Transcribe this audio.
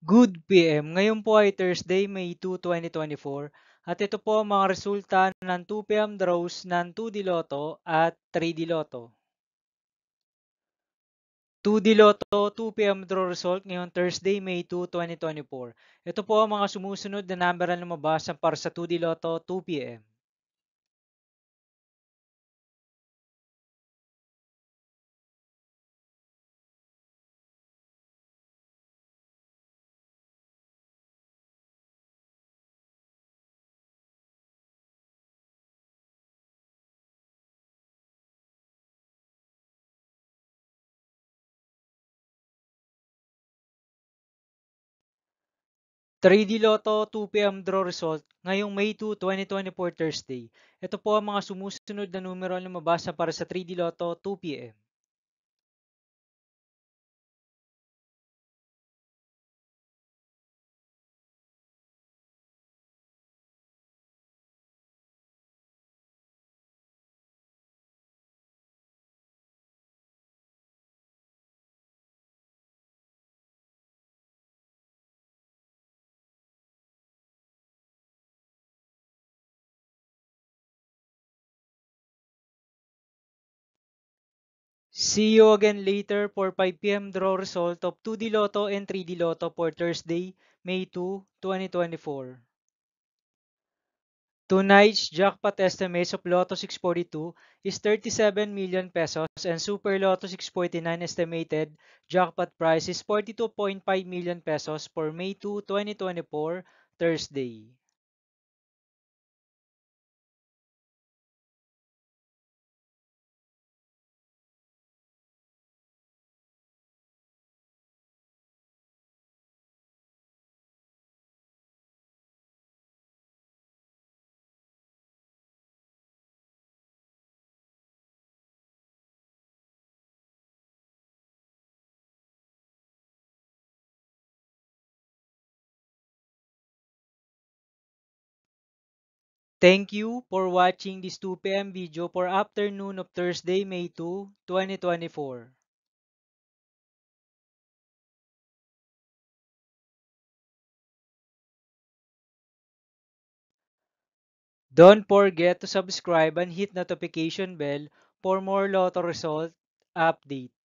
Good PM. Ngayon po ay Thursday, May 2, 2024 at ito po ang mga resulta ng 2 PM draws ng 2D Lotto at 3D Lotto. 2D Lotto 2 PM draw result ngayong Thursday, May 2, 2024. Ito po ang mga sumusunod na number na lumabas para sa 2D Lotto 2 PM. 3D Lotto 2 PM draw result ngayong May 2, 2024 Thursday. Ito po ang mga sumusunod na numero na lumabas para sa 3D Lotto 2 PM. See you again later for 5 PM draw result of 2D Lotto and 3D Lotto for Thursday, May 2, 2024. Tonight's jackpot estimates of Lotto 642 is 37 million pesos and Super Lotto 649 estimated jackpot price is 42.5 million pesos for May 2, 2024, Thursday. Thank you for watching this 2 PM video for afternoon of Thursday, May 2, 2024. Don't forget to subscribe and hit notification bell for more Lotto result update.